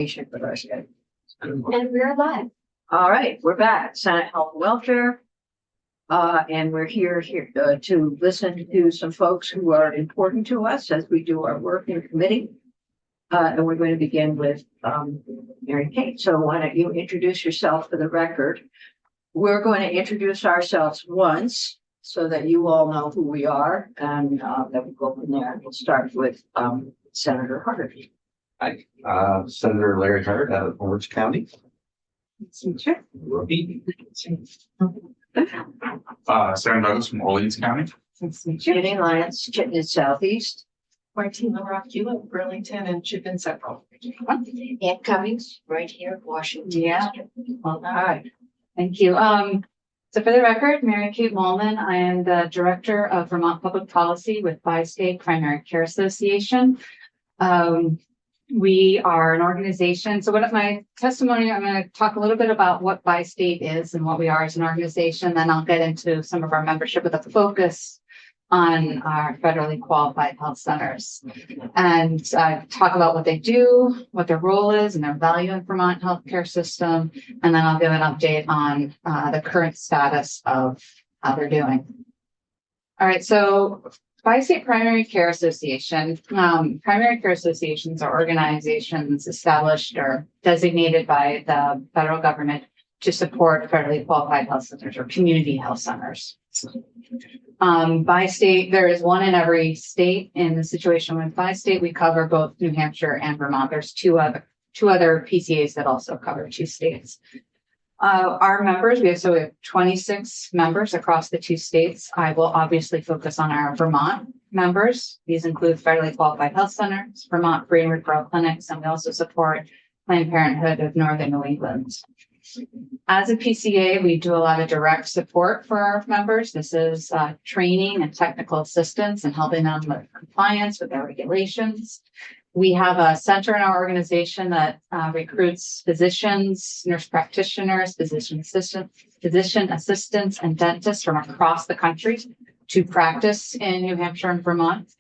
For us, yeah. And we're live. All right, we're back. Senate Health and Welfare. And we're here to listen to some folks who are important to us as we do our work in committee. And we're going to begin with Mary Kate. So why don't you introduce yourself for the record? We're going to introduce ourselves once so that you all know who we are, and then we'll go from there. We'll start with Senator Hart. Hi, Senator Larry Hart out of Orange County. Sure. Rookie. Sarah Douglas from Orleans County. Jenny Lyons, Chittenden Southeast. Martina Rock Hewitt, Burlington, and Chippen Central. Ann Cummings, right here, Washington. Yeah. All right. Thank you. So for the record, Mary Kate Molman, I am the Director of Vermont Public Policy with Bi-State Primary Care Association. We are an organization. So what my testimony, I'm going to talk a little bit about what Bi-State is and what we are as an organization. Then I'll get into some of our membership with a focus on our federally qualified health centers and talk about what they do, what their role is and their value in Vermont healthcare system. And then I'll give an update on the current status of how they're doing. All right, so Bi-State Primary Care Association. Primary care associations are organizations established or designated by the federal government to support federally qualified health centers or community health centers. Bi-State, there is one in every state. In the situation with Bi-State, we cover both New Hampshire and Vermont. There's two other PCAs that also cover two states. Our members, we have 26 members across the two states. I will obviously focus on our Vermont members. These include federally qualified health centers, Vermont free and referral clinics, and we also support Planned Parenthood of Northern New England. As a PCA, we do a lot of direct support for our members. This is training and technical assistance and helping them with compliance with their regulations. We have a center in our organization that recruits physicians, nurse practitioners, physician assistants, and dentists from across the country to practice in New Hampshire and Vermont.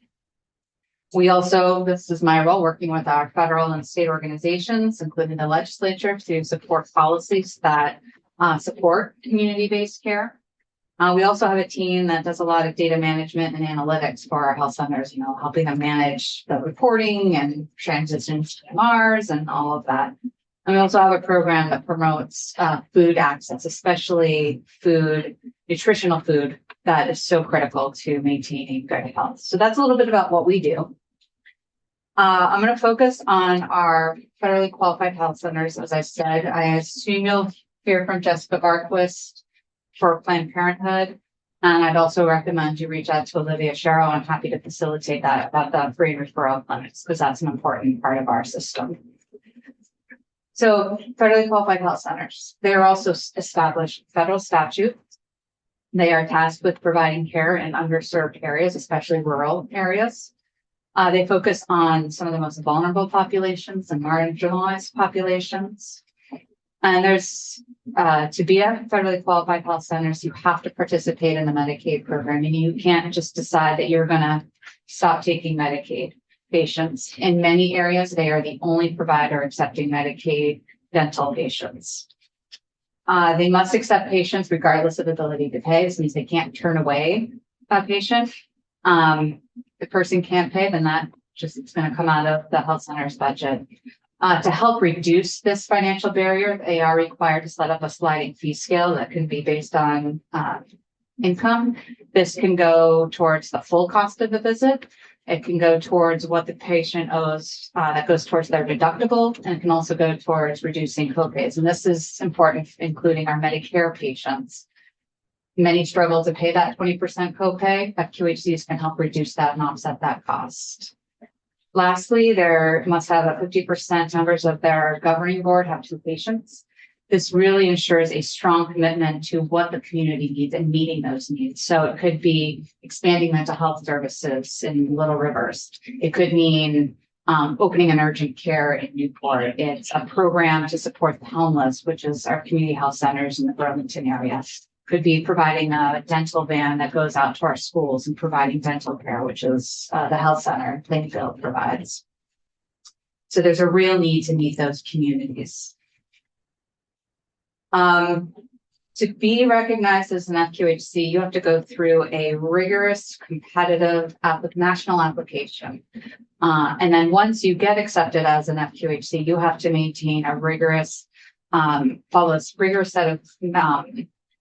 We also, this is my role, working with our federal and state organizations, including the legislature, to support policies that support community-based care. We also have a team that does a lot of data management and analytics for our health centers, helping them manage the reporting and transitions to MRs and all of that. And we also have a program that promotes food access, especially nutritional food that is so critical to maintaining good health. So that's a little bit about what we do. I'm going to focus on our federally qualified health centers. As I said, I assume you'll hear from Jessica Barquist for Planned Parenthood. And I'd also recommend you reach out to Olivia Sharrow. I'm happy to facilitate that about the free and referral clinics, because that's an important part of our system. So federally qualified health centers, they are also established federal statute. They are tasked with providing care in underserved areas, especially rural areas. They focus on some of the most vulnerable populations and marginalized populations. And there's, to be a federally qualified health centers, you have to participate in the Medicaid program. And you can't just decide that you're going to stop taking Medicaid patients. In many areas, they are the only provider accepting Medicaid dental patients. They must accept patients regardless of ability to pay. This means they can't turn away a patient. If the person can't pay, then it's going to come out of the health center's budget. To help reduce this financial barrier, they are required to set up a sliding fee scale that can be based on income. This can go towards the full cost of the visit. It can go towards what the patient owes, that goes towards their deductible, and it can also go towards reducing copays. And this is important, including our Medicare patients. Many struggle to pay that 20% copay, but QHCs can help reduce that and offset that cost. Lastly, there must have a 50% members of their governing board have two patients. This really ensures a strong commitment to what the community needs and meeting those needs. So it could be expanding mental health services in Little Rivers. It could mean opening an urgent care in Newport. It's a program to support the homeless, which is our community health centers in the Burlington area. Could be providing a dental van that goes out to our schools and providing dental care, which is the health center Plainfield provides. So there's a real need to meet those communities. To be recognized as an FQHC, you have to go through a rigorous, competitive national application. And then once you get accepted as an FQHC, you have to maintain a rigorous, follow a rigorous set of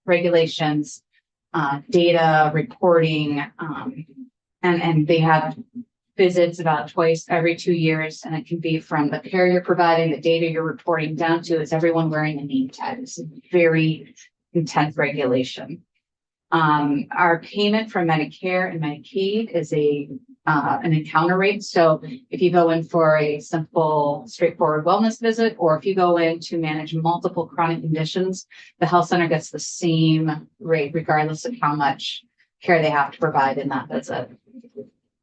regulations, data reporting, and they have visits about twice every 2 years, and it can be from the care you're providing, the data you're reporting, down to is everyone wearing a name tag. It's a very intense regulation. Our payment from Medicare and Medicaid is an encounter rate. So if you go in for a simple, straightforward wellness visit, or if you go in to manage multiple chronic conditions, the health center gets the same rate regardless of how much care they have to provide in that visit.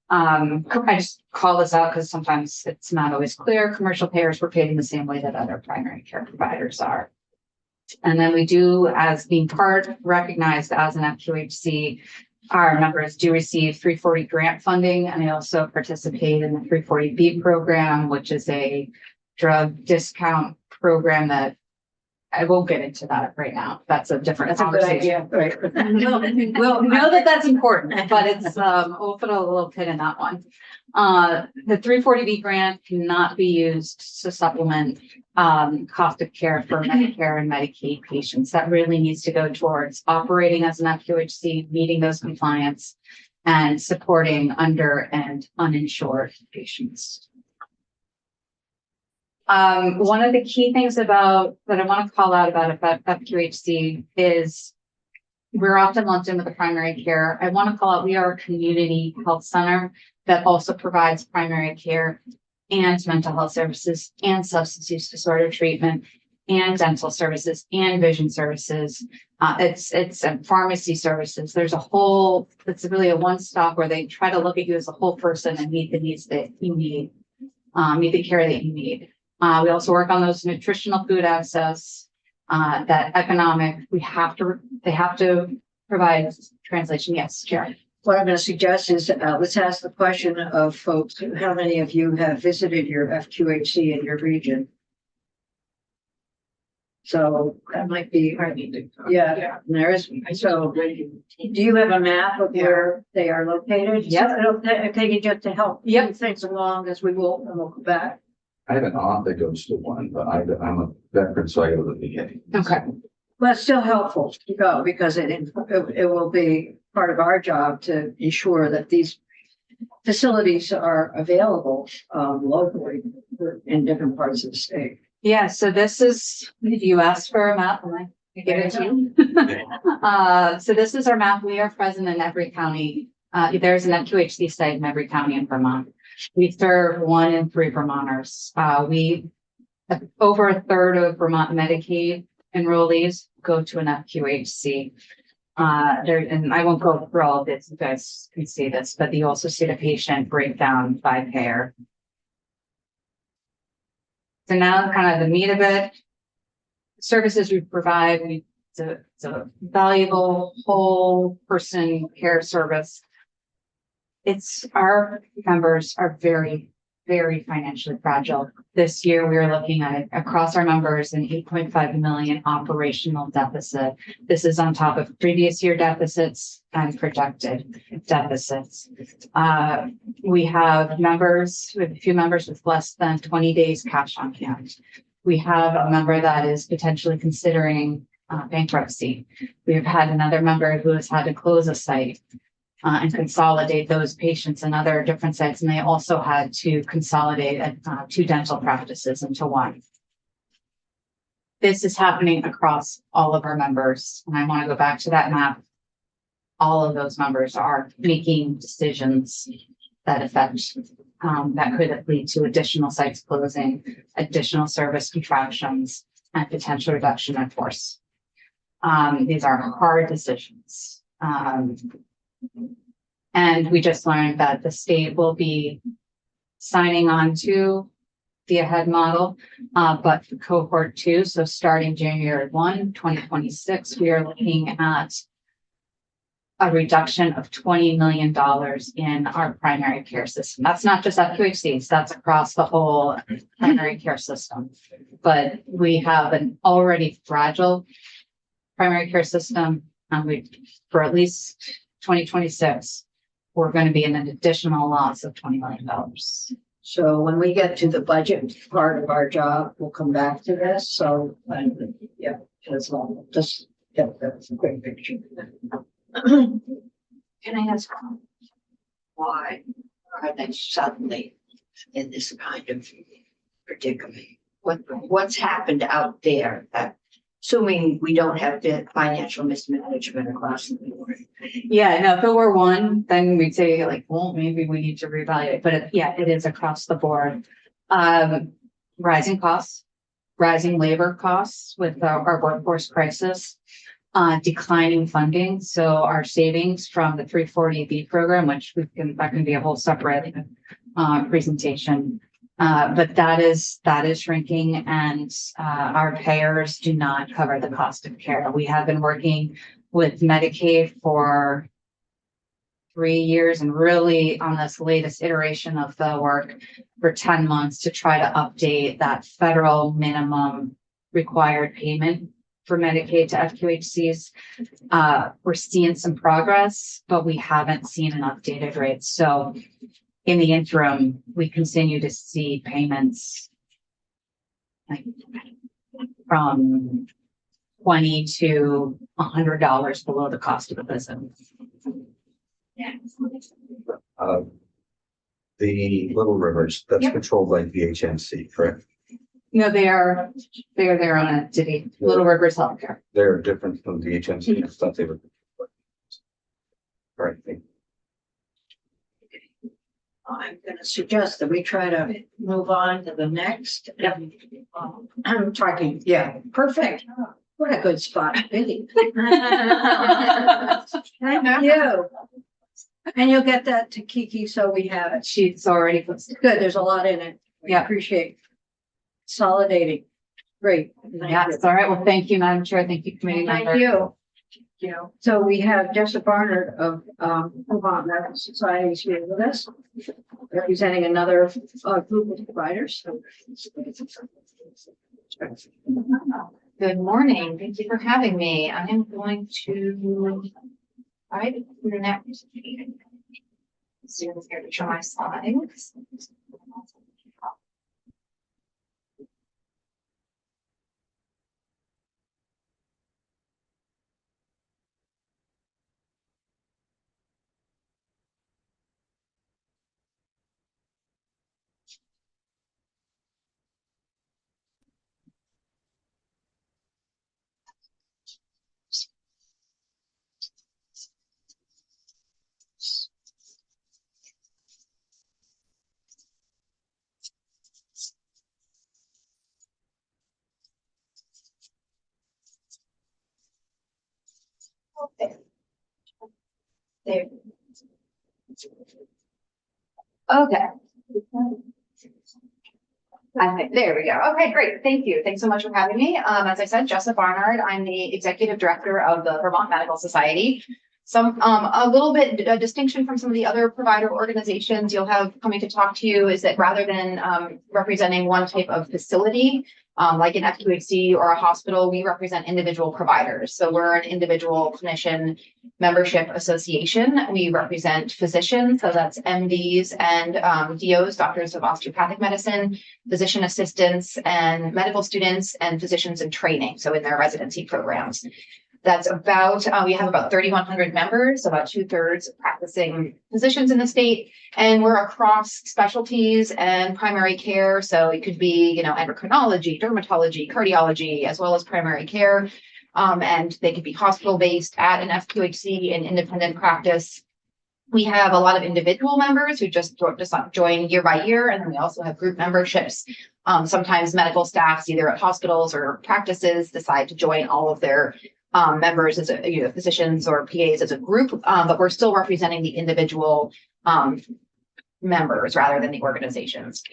I just call this out because sometimes it's not always clear. Commercial payers were paid in the same way that other primary care providers are. And then we do, as being recognized as an FQHC, our members do receive 340 grant funding, and they also participate in the 340B program, which is a drug discount program that I won't get into that right now. That's a different conversation. Right. Well, know that that's important, but it's, we'll put a little pin in that one. The 340B grant cannot be used to supplement cost of care for Medicare and Medicaid patients. That really needs to go towards operating as an FQHC, meeting those compliance, and supporting under and uninsured patients. One of the key things that I want to call out about FQHC is we're often lumped in with the primary care. I want to call out, we are a community health center that also provides primary care and mental health services and substance use disorder treatment and dental services and vision services. It's pharmacy services. There's it's really a one-stop where they try to look at you as a whole person and meet the needs that you need, meet the care that you need. We also work on those nutritional food access, that economic, they have to provide translation. Yes, Chair. What I'm going to suggest is let's ask the question of folks, how many of you have visited your FQHC in your region? So that might be, yeah, there is. So do you have a map of where they are located? Yep. If they can just to help Yep. move things along as we will, and we'll go back. I have an aunt that goes to one, but I'm a veteran, so I go to the beginning. Okay. Well, it's still helpful to go because it will be part of our job to ensure that these facilities are available locally in different parts of the state. Yeah, so this is, if you asked for a map, and I give it to you. So this is our map. We are present in every county. There's an FQHC site in every county in Vermont. We serve 1 in 3 Vermonters. Over a third of Vermont Medicaid enrollees go to an FQHC. And I won't go through all of this, you guys can see this, but you also see the patient breakdown by payer. So now kind of the meat of it, services we provide, it's a valuable whole person care service. Our members are very, very financially fragile. This year, we are looking at across our members an 8.5 million operational deficit. This is on top of previous year deficits and projected deficits. We have a few members with less than 20 days cash on hand. We have a member that is potentially considering bankruptcy. We've had another member who has had to close a site and consolidate those patients in other different sites. And they also had to consolidate 2 dental practices into 1. This is happening across all of our members. And I want to go back to that map. All of those members are making decisions that affect, that could lead to additional sites closing, additional service contractions, and potential reduction in force. These are hard decisions. And we just learned that the state will be signing on to the AHEAD model, but for cohort 2, so starting January 1, 2026, we are looking at a reduction of $20 million in our primary care system. That's not just FQHCs, that's across the whole primary care system. But we have an already fragile primary care system, and for at least 2026, we're going to be in an additional loss of $20 million. So when we get to the budget part of our job, we'll come back to this. So, yeah, just get the quick picture. Can I ask why are they suddenly in this kind of predicament? What's happened out there that, assuming we don't have the financial mismanagement across the board? Yeah, no, if it were one, then we'd say like, well, maybe we need to reevaluate, but it is across the board. Rising costs, rising labor costs with our workforce crisis, declining funding. So our savings from the 340B program, which that can be a whole separate presentation. But that is shrinking, and our payers do not cover the cost of care. We have been working with Medicaid for 3 years and really on this latest iteration of the work for 10 months to try to update that federal minimum required payment for Medicaid to FQHCs. We're seeing some progress, but we haven't seen an updated rate. So in the interim, we continue to see payments like from $20 to $100 below the cost of the visit. The Little Rivers, that's Yep. controlled by VHMC, correct? No, they are their own entity, Little Rivers Healthcare. They're different from VHMC. I thought they were. All right, thank you. I'm gonna suggest that we try to move on to the next. I'm talking, yeah, perfect. What a good spot, Billy. Thank you. And you'll get that to Kiki, so we have it. She's already posted. Good, there's a lot in it. We Yeah. appreciate consolidating. Great. Thank Yeah, you. it's all right. Well, thank you, Madam Chair. Thank you, committee member. Thank you. So we have Jessica Barnard of Vermont Medical Society is here with us, representing another group of providers. Good morning. Thank you for having me. I am going to try to connect. Zoom here to show my slides. Okay. There. Okay. There we go. Okay, great. Thank you. Thanks so much for having me. As I said, Jessica Barnard, I'm the executive director of the Vermont Medical Society. A little bit distinction from some of the other provider organizations you'll have coming to talk to you is that rather than representing one type of facility, like an FQHC or a hospital, we represent individual providers. So we're an individual clinician membership association. We represent physicians, so that's MDs and DOs, doctors of osteopathic medicine, physician assistants and medical students, and physicians in training, so in their residency programs. That's about, we have about 3,100 members, about 2/3 practicing physicians in the state, and we're across specialties and primary care. So it could be, endocrinology, dermatology, cardiology, as well as primary care. And they could be hospital-based at an FQHC in independent practice. We have a lot of individual members who just join year by year, and then we also have group memberships. Sometimes medical staffs, either at hospitals or practices, decide to join all of their members as physicians or PAs as a group, but we're still representing the individual members rather than the organizations.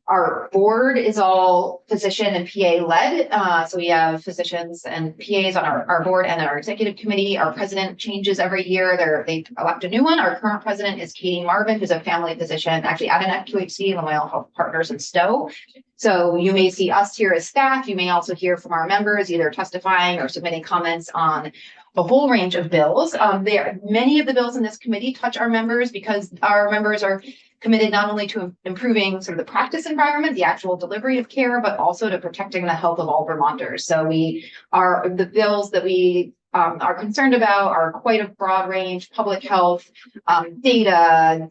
Our board is all physician and PA led. So we have physicians and PAs on our board and our executive committee. Our president changes every year. They elect a new one. Our current president is Katie Marvin, who's a family physician, actually at an FQHC, Memorial Health Partners in Stowe. So you may see us here as staff. You may also hear from our members, either testifying or submitting comments on a whole range of bills. Many of the bills in this committee touch our members because our members are committed not only to improving sort of the practice environment, the actual delivery of care, but also to protecting the health of all Vermonters. So the bills that we are concerned about are quite a broad range: public health, data,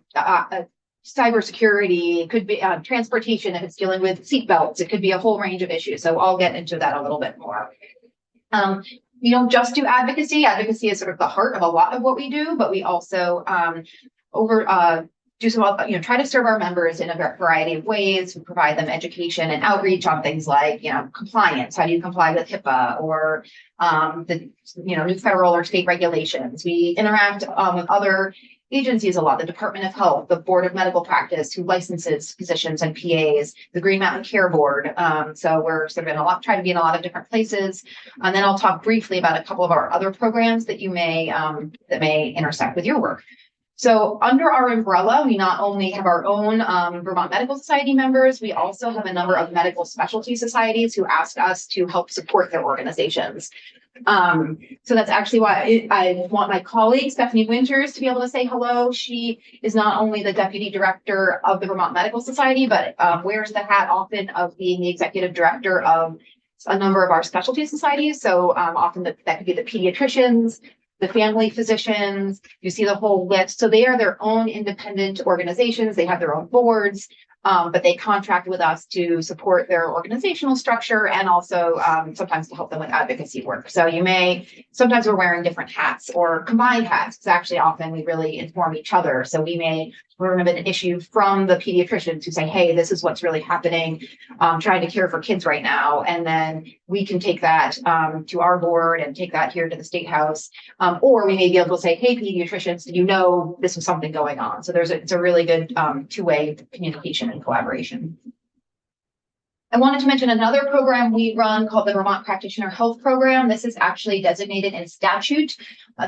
cybersecurity, it could be transportation if it's dealing with seatbelts, it could be a whole range of issues. So I'll get into that a little bit more. We don't just do advocacy. Advocacy is sort of the heart of a lot of what we do, but we also do some, try to serve our members in a variety of ways. We provide them education and outreach on things like, compliance. How do you comply with HIPAA or the new federal or state regulations? We interact with other agencies a lot, the Department of Health, the Board of Medical Practice, who licenses physicians and PAs, the Green Mountain Care Board. So we're sort of try to be in a lot of different places. And then I'll talk briefly about a couple of our other programs that that may intersect with your work. So under our umbrella, we not only have our own Vermont Medical Society members, we also have a number of medical specialty societies who ask us to help support their organizations. So that's actually why I want my colleague, Stephanie Winters, to be able to say hello. She is not only the deputy director of the Vermont Medical Society, but wears the hat often of being the executive director of a number of our specialty societies. So often that could be the pediatricians, the family physicians, you see the whole list. So they are their own independent organizations. They have their own boards, but they contract with us to support their organizational structure and also sometimes to help them with advocacy work. So sometimes we're wearing different hats or combined hats, because actually often we really inform each other. So we may learn of an issue from the pediatricians who say, hey, this is what's really happening, trying to care for kids right now. And then we can take that to our board and take that here to the State House. Or we may be able to say, hey, pediatricians, did you know this was something going on? So it's a really good two-way communication and collaboration. I wanted to mention another program we run called the Vermont Practitioner Health Program. This is actually designated in statute.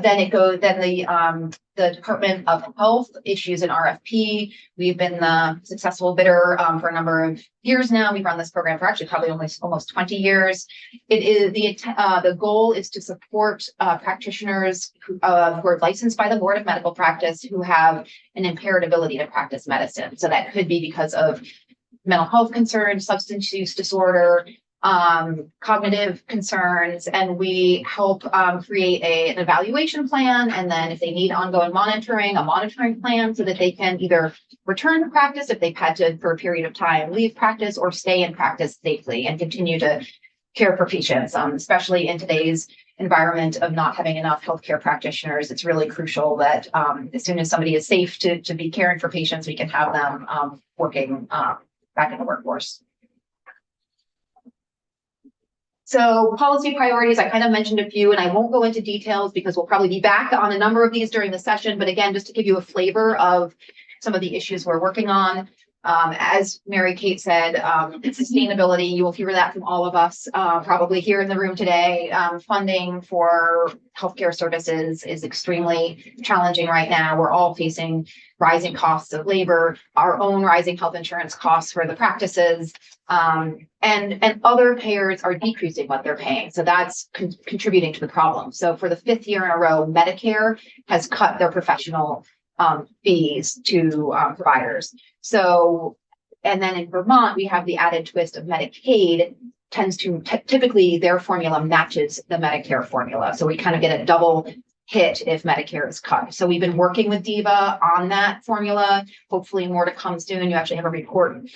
Then the Department of Health issues an RFP. We've been the successful bidder for a number of years now. We've run this program for actually probably almost 20 years. It is the goal is to support practitioners who are licensed by the Board of Medical Practice who have an impaired ability to practice medicine. So that could be because of mental health concerns, substance use disorder, cognitive concerns, and we help create an evaluation plan. And then if they need ongoing monitoring, a monitoring plan so that they can either return to practice if they've had to, for a period of time, leave practice or stay in practice safely and continue to care for patients, especially in today's environment of not having enough healthcare practitioners. It's really crucial that as soon as somebody is safe to be caring for patients, we can have them working back in the workforce. So policy priorities, I kind of mentioned a few, and I won't go into details because we'll probably be back on a number of these during the session. But again, just to give you a flavor of some of the issues we're working on. As Mary Kate said, sustainability, you will hear that from all of us probably here in the room today. Funding for healthcare services is extremely challenging right now. We're all facing rising costs of labor, our own rising health insurance costs for the practices, and other payers are decreasing what they're paying. So that's contributing to the problem. So for the 5th year in a row, Medicare has cut their professional fees to providers. So, and then in Vermont, we have the added twist of Medicaid tends to typically their formula matches the Medicare formula. So we kind of get a double hit if Medicare is cut. So we've been working with DVHA on that formula. Hopefully more to come soon. You actually have a report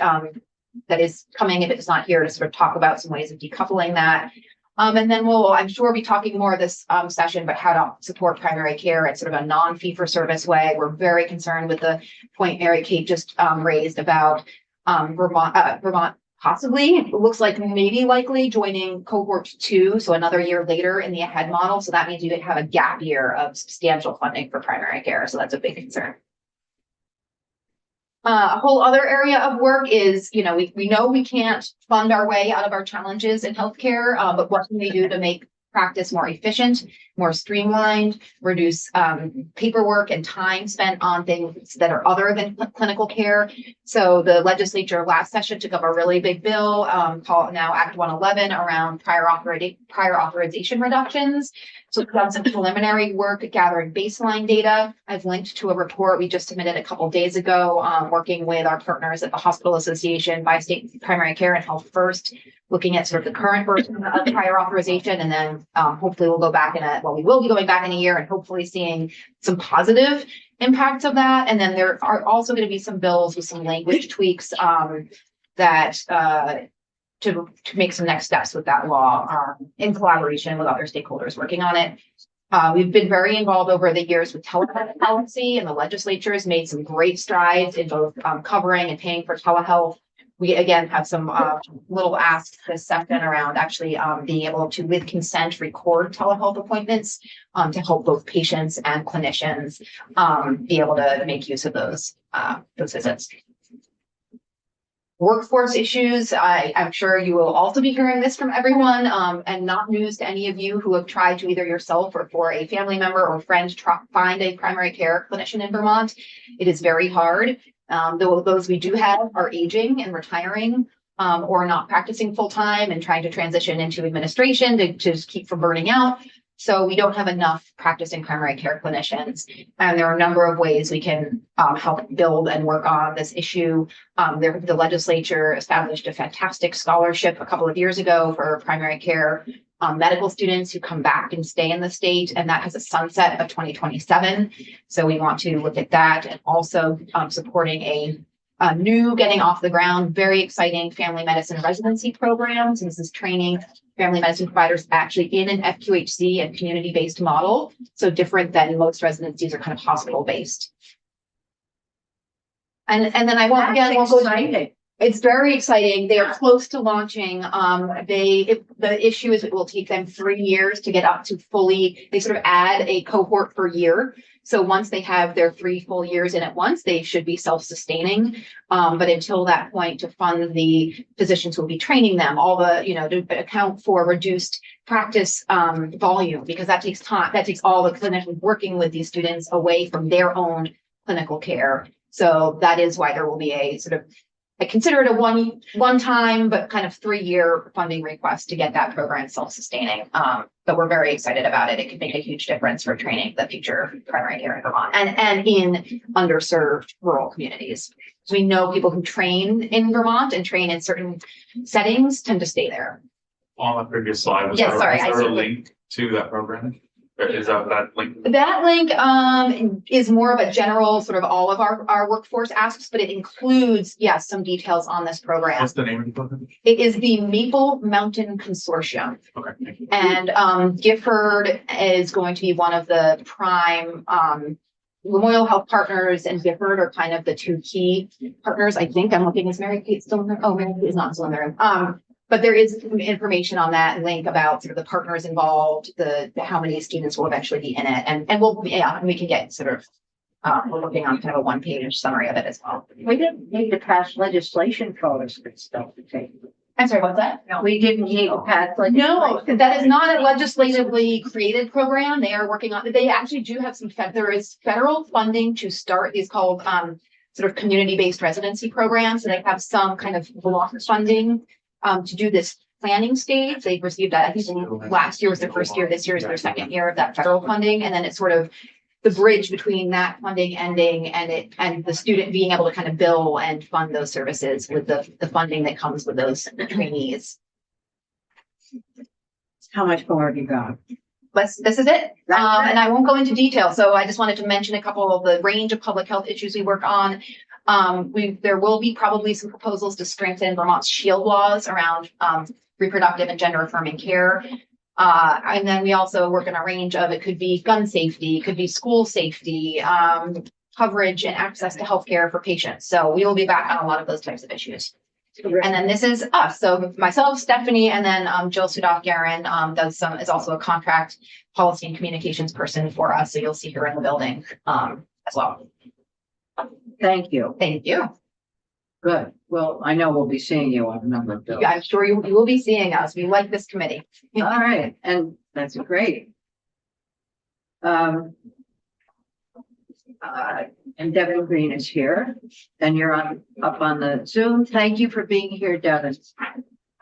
that is coming, if it's not here, to sort of talk about some ways of decoupling that. And then I'm sure be talking more this session about how to support primary care in sort of a non-fee-for-service way. We're very concerned with the point Mary Kate just raised about Vermont possibly, it looks like maybe likely joining cohort 2, so another year later in the AHEAD model. So that means you could have a gap year of substantial funding for primary care. So that's a big concern. A whole other area of work is, you know, we know we can't fund our way out of our challenges in healthcare, but what can we do to make practice more efficient, more streamlined, reduce paperwork and time spent on things that are other than clinical care. So the legislature last session took up a really big bill called now Act 111 around prior authorization reductions. So we've done some preliminary work gathering baseline data. I've linked to a report we just submitted a couple days ago, working with our partners at the Hospital Association, by State Primary Care and Health First, looking at sort of the current version of prior authorization, and then hopefully we'll go back we will be going back in a year and hopefully seeing some positive impacts of that. And then there are also going to be some bills with some language tweaks that to make some next steps with that law in collaboration with other stakeholders working on it. We've been very involved over the years with telehealth policy, and the legislature has made some great strides in both covering and paying for telehealth. We again have some little asks this session around actually being able to, with consent, record telehealth appointments to help both patients and clinicians be able to make use of those visits. Workforce issues, I'm sure you will also be hearing this from everyone, and not news to any of you who have tried to either yourself or for a family member or friend find a primary care clinician in Vermont. It is very hard. Those we do have are aging and retiring, or not practicing full time and trying to transition into administration to just keep from burning out. So we don't have enough practicing primary care clinicians. And there are a number of ways we can help build and work on this issue. The legislature established a fantastic scholarship a couple of years ago for primary care medical students who come back and stay in the state, and that has a sunset of 2027. So we want to look at that, and also supporting a new, getting off the ground, very exciting family medicine residency program. So this is training family medicine providers actually in an FQHC and community-based model. So different than most residencies are kind of hospital-based. And then I won't go. It's very exciting. They are close to launching. The issue is it will take them 3 years to get up to fully, they sort of add a cohort per year. So once they have their 3 full years in at once, they should be self-sustaining. But until that point, to fund the physicians who will be training them, all the, to account for reduced practice volume, because that takes time. That takes all the clinicians working with these students away from their own clinical care. So that is why there will be a sort of, I consider it a one time, but kind of 3-year funding request to get that program self-sustaining. But we're very excited about it. It could make a huge difference for training the future primary care in Vermont and in underserved rural communities. So we know people who train in Vermont and train in certain settings tend to stay there. On the previous slide, was Yes, sorry, there a link to that program? Or is that link? That link is more of a general sort of all of our workforce asks, but it includes, yes, some details on this program. What's the name of the program? It is the Maple Mountain Consortium. Okay, thank you. And Gifford is going to be one of the prime Memorial Health Partners, and Gifford are kind of the 2 key partners. I think I'm looking, is Mary Kate still in there? Oh, Mary Kate is not still in there. But there is some information on that link about sort of the partners involved, how many students will eventually be in it, and we can get sort of we're looking on kind of a 1-page summary of it as well. We didn't need to pass legislation for this good stuff to take. I'm sorry, what's that? No, we didn't need to pass No, legislation. that is not a legislatively created program. They are working on, they actually do have there is federal funding to start these called sort of community-based residency programs. So they have some kind of block funding to do this planning stage. They've received that, I think last year was their first year, this year is their second year of that federal funding. And then it's sort of the bridge between that funding ending and the student being able to kind of bill and fund those services with the funding that comes with those trainees. How much more have you got? This is it. And I won't go into detail. So I just wanted to mention a couple of the range of public health issues we work on. There will be probably some proposals to strengthen Vermont's shield laws around reproductive and gender affirming care. And then we also work in a range of, it could be gun safety, it could be school safety, coverage and access to healthcare for patients. So we will be back on a lot of those types of issues. And then this is us. So myself, Stephanie, and then Jill Sudoff-Garin is also a contract policy and communications person for us. So you'll see her in the building as well. Thank you. Thank you. Good. Well, I know we'll be seeing you on a number of bills. Yeah, I'm sure you will be seeing us. We like this committee. All right, and that's great. Um. And Devin Green is here, and you're up on the Zoom. Thank you for being here, Devin.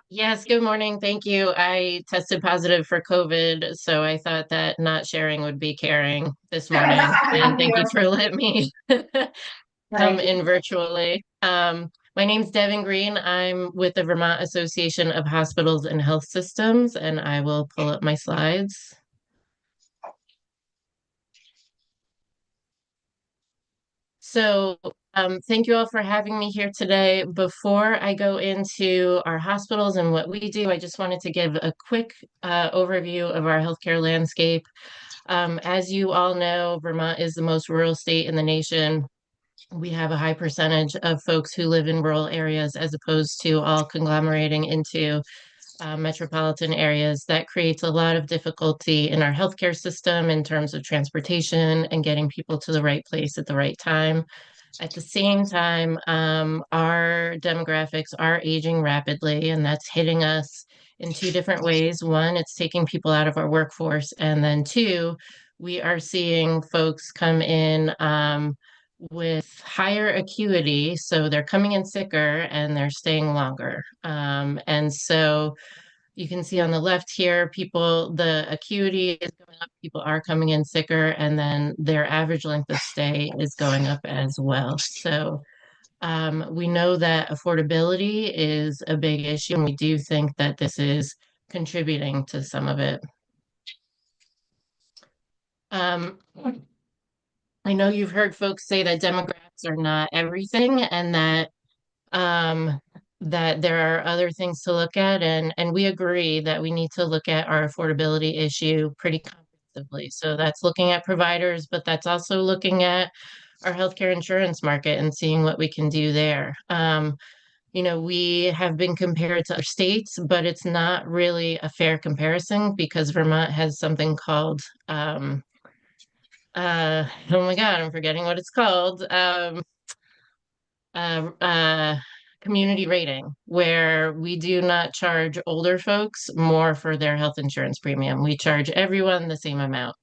Yes, good morning. Thank you. I tested positive for COVID, so I thought that not sharing would be caring this morning. And thank you for letting me come in virtually. My name's Devin Green. I'm with the Vermont Association of Hospitals and Health Systems, and I will pull up my slides. So thank you all for having me here today. Before I go into our hospitals and what we do, I just wanted to give a quick overview of our healthcare landscape. As you all know, Vermont is the most rural state in the nation. We have a high percentage of folks who live in rural areas as opposed to all conglomerating into metropolitan areas. That creates a lot of difficulty in our healthcare system in terms of transportation and getting people to the right place at the right time. At the same time, our demographics are aging rapidly, and that's hitting us in two different ways. One, it's taking people out of our workforce, and then two, we are seeing folks come in with higher acuity, so they're coming in sicker and they're staying longer. And so you can see on the left here, the acuity is going up, people are coming in sicker, and then their average length of stay is going up as well. So we know that affordability is a big issue, and we do think that this is contributing to some of it. I know you've heard folks say that demographics are not everything, and that that there are other things to look at, and we agree that we need to look at our affordability issue pretty comprehensively. So that's looking at providers, but that's also looking at our healthcare insurance market and seeing what we can do there. You know, we have been compared to other states, but it's not really a fair comparison because Vermont has something called oh my God, I'm forgetting what it's called. Community rating, where we do not charge older folks more for their health insurance premium. We charge everyone the same amount.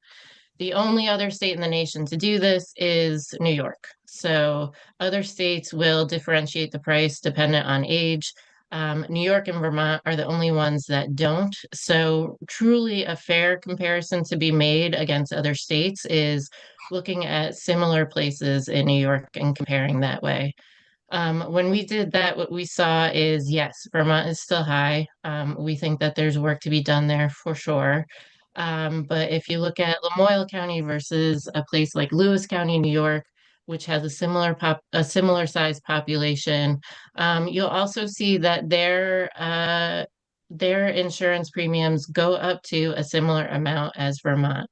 The only other state in the nation to do this is New York. So other states will differentiate the price dependent on age. New York and Vermont are the only ones that don't. So truly a fair comparison to be made against other states is looking at similar places in New York and comparing that way. When we did that, what we saw is, yes, Vermont is still high. We think that there's work to be done there for sure. But if you look at Lamoille County versus a place like Lewis County, New York, which has a similar size population, you'll also see that their insurance premiums go up to a similar amount as Vermont.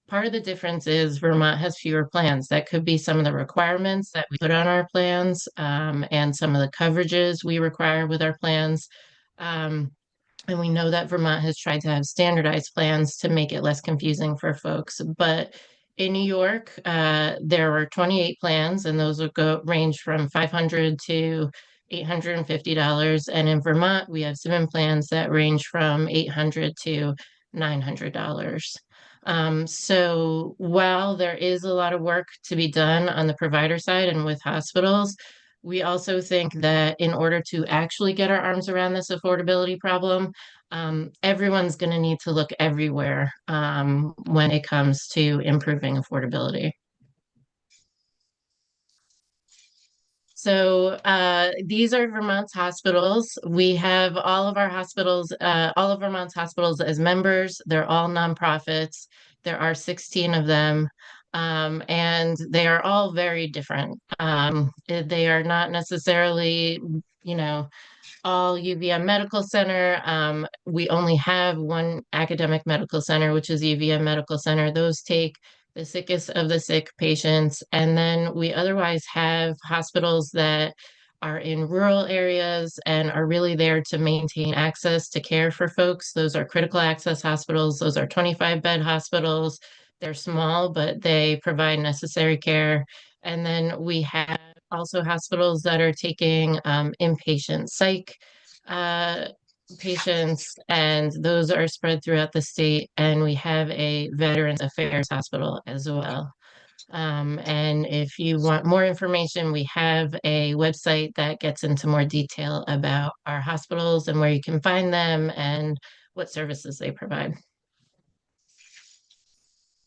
Part of the difference is Vermont has fewer plans. That could be some of the requirements that we put on our plans, and some of the coverages we require with our plans. And we know that Vermont has tried to have standardized plans to make it less confusing for folks. But in New York, there were 28 plans, and those would range from $500 to $850. And in Vermont, we have 7 plans that range from $800 to $900. So while there is a lot of work to be done on the provider side and with hospitals, we also think that in order to actually get our arms around this affordability problem, everyone's going to need to look everywhere when it comes to improving affordability. So these are Vermont's hospitals. We have all of Vermont's hospitals as members. They're all nonprofits. There are 16 of them, and they are all very different. They are not necessarily, you know, all UVM Medical Center. We only have one academic medical center, which is UVM Medical Center. Those take the sickest of the sick patients. And then we otherwise have hospitals that are in rural areas and are really there to maintain access to care for folks. Those are critical access hospitals. Those are 25-bed hospitals. They're small, but they provide necessary care. And then we have also hospitals that are taking inpatient psych patients, and those are spread throughout the state. And we have a Veterans Affairs hospital as well. And if you want more information, we have a website that gets into more detail about our hospitals and where you can find them and what services they provide.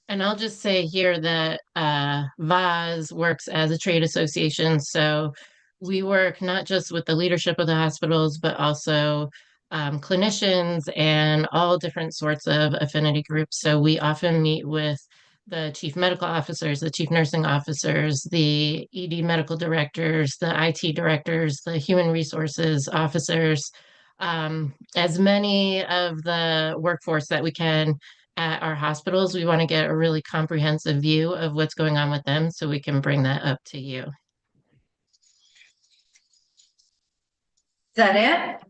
And I'll just say here that VAS works as a trade association. So we work not just with the leadership of the hospitals, but also clinicians and all different sorts of affinity groups. So we often meet with the chief medical officers, the chief nursing officers, the ED medical directors, the IT directors, the human resources officers, as many of the workforce that we can at our hospitals. We want to get a really comprehensive view of what's going on with them so we can bring that up to you. Is that it?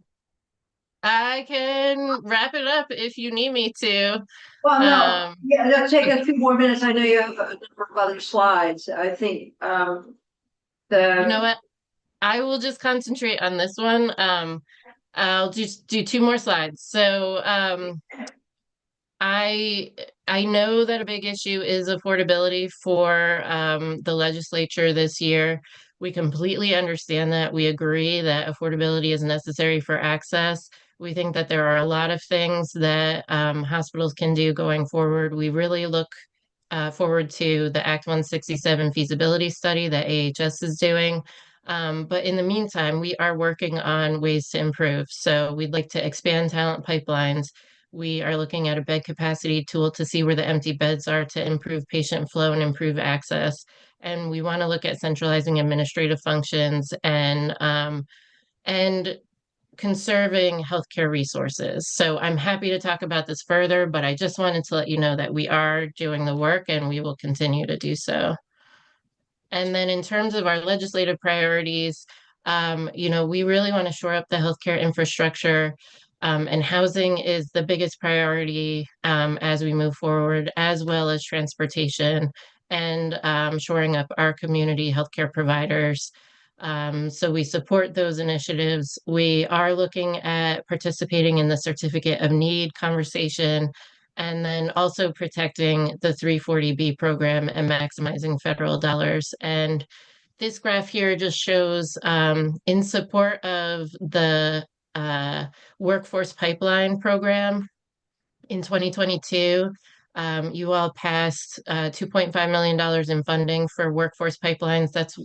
I can wrap it up if you need me to. Well, no, Um, yeah, let's take a few more minutes. I know you have a number of other slides. I think, You know what? I will just concentrate on this one. I'll just do two more slides. So, I know that a big issue is affordability for the legislature this year. We completely understand that. We agree that affordability is necessary for access. We think that there are a lot of things that hospitals can do going forward. We really look forward to the Act 167 feasibility study that AHS is doing. But in the meantime, we are working on ways to improve. So we'd like to expand talent pipelines. We are looking at a bed capacity tool to see where the empty beds are to improve patient flow and improve access. And we want to look at centralizing administrative functions and conserving healthcare resources. So I'm happy to talk about this further, but I just wanted to let you know that we are doing the work and we will continue to do so. And then in terms of our legislative priorities, we really want to shore up the healthcare infrastructure, and housing is the biggest priority as we move forward, as well as transportation and shoring up our community healthcare providers. So we support those initiatives. We are looking at participating in the Certificate of Need conversation, and then also protecting the 340B program and maximizing federal dollars. And this graph here just shows in support of the Workforce Pipeline Program in 2022. You all passed $2.5 million in funding for workforce pipelines. That's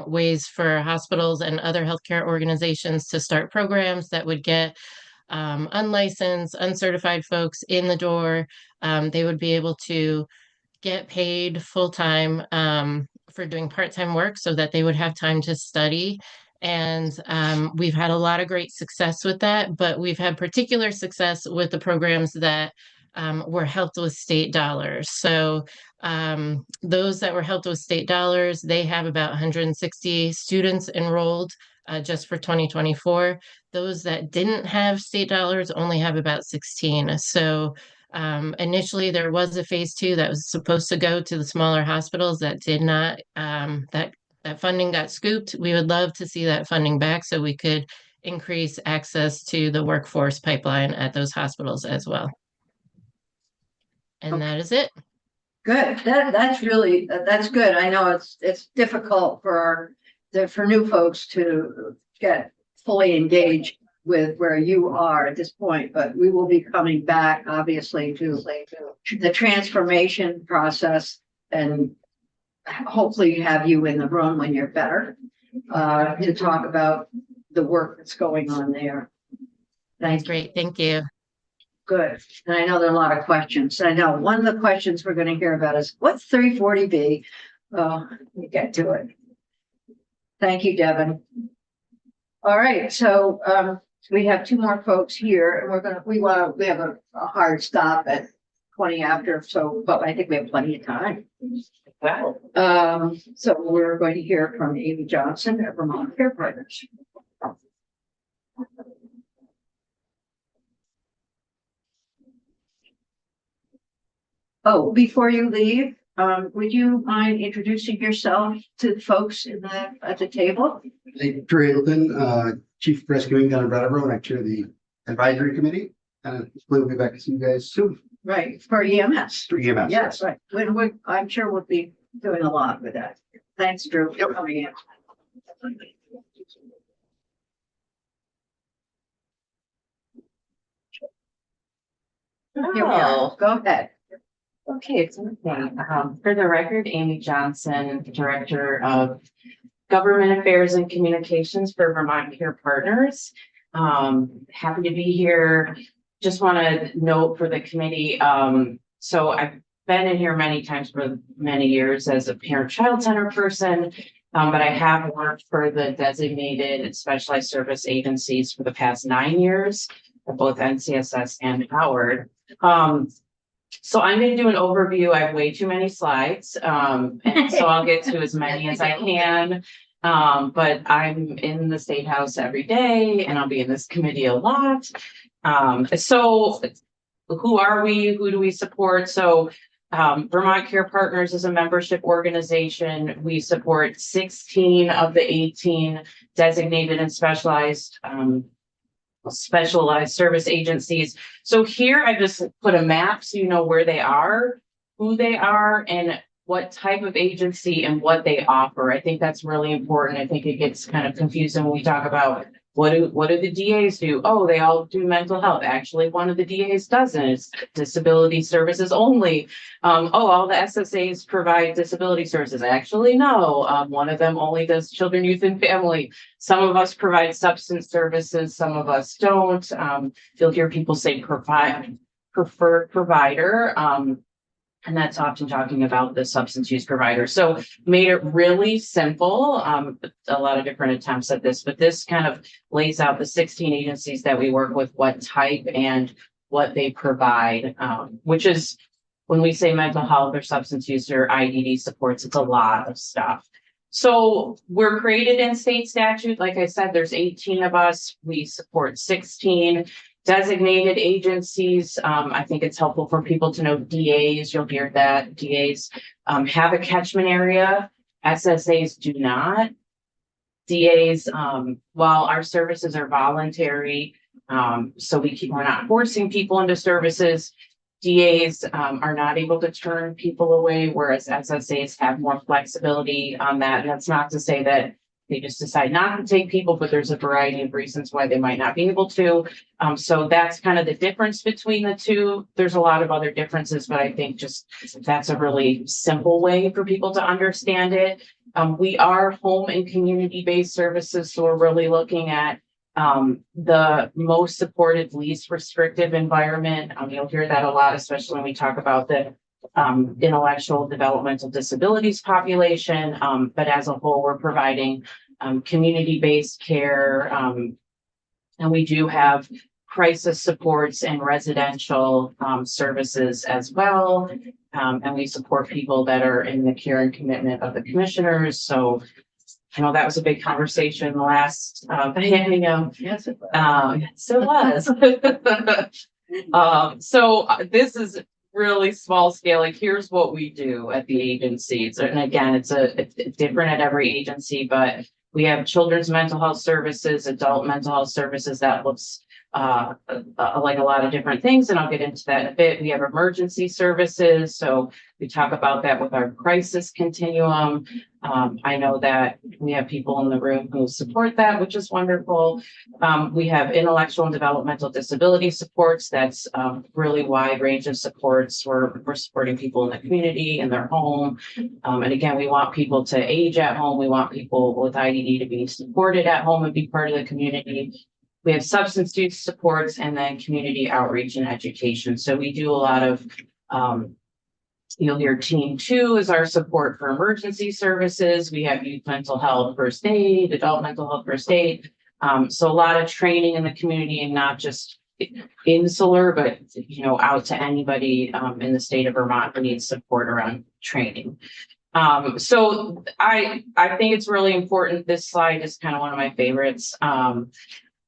ways for hospitals and other healthcare organizations to start programs that would get unlicensed, uncertified folks in the door. They would be able to get paid full-time for doing part-time work so that they would have time to study. And we've had a lot of great success with that, but we've had particular success with the programs that were helped with state dollars. So those that were helped with state dollars, they have about 160 students enrolled just for 2024. Those that didn't have state dollars only have about 16. So initially there was a phase 2 that was supposed to go to the smaller hospitals that did not, that funding got scooped. We would love to see that funding back so we could increase access to the workforce pipeline at those hospitals as well. And that is it. good. That's really, that's good. I know it's difficult for new folks to get fully engaged with where you are at this point, but we will be coming back obviously to the transformation process and hopefully have you in the room when you're better to talk about the work that's going on there. That's great. Thank you. Good. And I know there are a lot of questions. I know one of the questions we're going to hear about is what's 340B? Well, we get to it. Thank you, Devin. All right. So we have two more folks here and we have a hard stop at 20 after. So, but I think we have plenty of time. Wow. So we're going to hear from Amy Johnson at Vermont Care Partners. Oh, before you leave, Would you mind introducing yourself to the folks at the table? Drew Hazelton, Chief of Rescuing down in Brattleboro, and I chair the advisory committee. And we'll be back to see you guys soon Right, for EMS. for EMS. Yes, right. I'm sure we'll be doing a lot with that. Thanks, Drew, for coming in. Here we are. Go ahead. Okay, it's okay. For the record, Amy Johnson, Director of Government Affairs and Communications for Vermont Care Partners. Happy to be here. Just want to note for the committee, so I've been in here many times for many years as a parent-child center person, but I have worked for the designated and specialized service agencies for the past 9 years, at both NCSS and Howard. So I'm going to do an overview. I have way too many slides, and so I'll get to as many as I can. But I'm in the State House every day, and I'll be in this committee a lot. So who are we? Who do we support? So Vermont Care Partners is a membership organization. We support 16 of the 18 designated and specialized service agencies. So here I just put a map so you know where they are, who they are, and what type of agency and what they offer. I think that's really important. I think it gets kind of confusing when we talk about what do the DAs do? Oh, they all do mental health. Actually, one of the DAs doesn't. It's disability services only. Oh, all the SSAs provide disability services. Actually, no. One of them only does children, youth, and family. Some of us provide substance services. Some of us don't. You'll hear people say preferred provider. And that's often talking about the substance use provider. So made it really simple. A lot of different attempts at this, but this kind of lays out the 16 agencies that we work with, what type and what they provide, which is when we say mental health or substance use or IDD supports, it's a lot of stuff. So we're created in state statute. Like I said, there's 18 of us. We support 16 designated agencies. I think it's helpful for people to know DAs. You'll hear that DAs have a catchment area. SSAs do not. DAs, while our services are voluntary, so we're not forcing people into services. DAs are not able to turn people away, whereas SSAs have more flexibility on that. And that's not to say that they just decide not to take people, but there's a variety of reasons why they might not be able to. So that's kind of the difference between the two. There's a lot of other differences, but I think just that's a really simple way for people to understand it. We are home and community-based services, so we're really looking at the most supported, least restrictive environment. You'll hear that a lot, especially when we talk about the intellectual developmental disabilities population. But as a whole, we're providing community-based care. And we do have crisis supports and residential services as well. And we support people that are in the care and commitment of the commissioners. So I know that was a big conversation in the last Yes, it was. so it was. So this is really small scale. Like, here's what we do at the agencies. And again, it's different at every agency, but we have children's mental health services, adult mental health services that looks like a lot of different things. And I'll get into that in a bit. We have emergency services. So we talk about that with our crisis continuum. I know that we have people in the room who support that, which is wonderful. We have intellectual and developmental disability supports. That's really wide range of supports. We're supporting people in the community, in their home. And again, we want people to age at home. We want people with IDD to be supported at home and be part of the community. We have substance use supports and then community outreach and education. So we do a lot of, you'll hear Team 2 is our support for emergency services. We have youth mental health first aid, adult mental health first aid. So a lot of training in the community and not just insular, but out to anybody in the state of Vermont who needs support around training. So I think it's really important. This slide is kind of one of my favorites.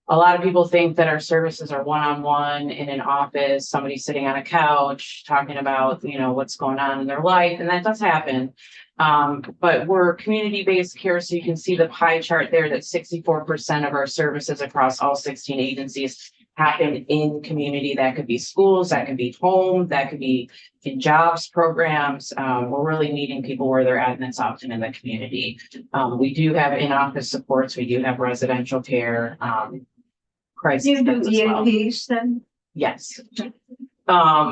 a lot of people think that our services are one-on-one in an office, somebody sitting on a couch talking about, you know, what's going on in their life, and that does happen. But we're community-based care, so you can see the pie chart there that 64% of our services across all 16 agencies happen in community. That could be schools, that could be home, that could be in jobs programs. We're really meeting people where they're at, and that's often in the community. We do have in-office supports, we do have residential care, crisis. You do as well. EAPs then, Yes.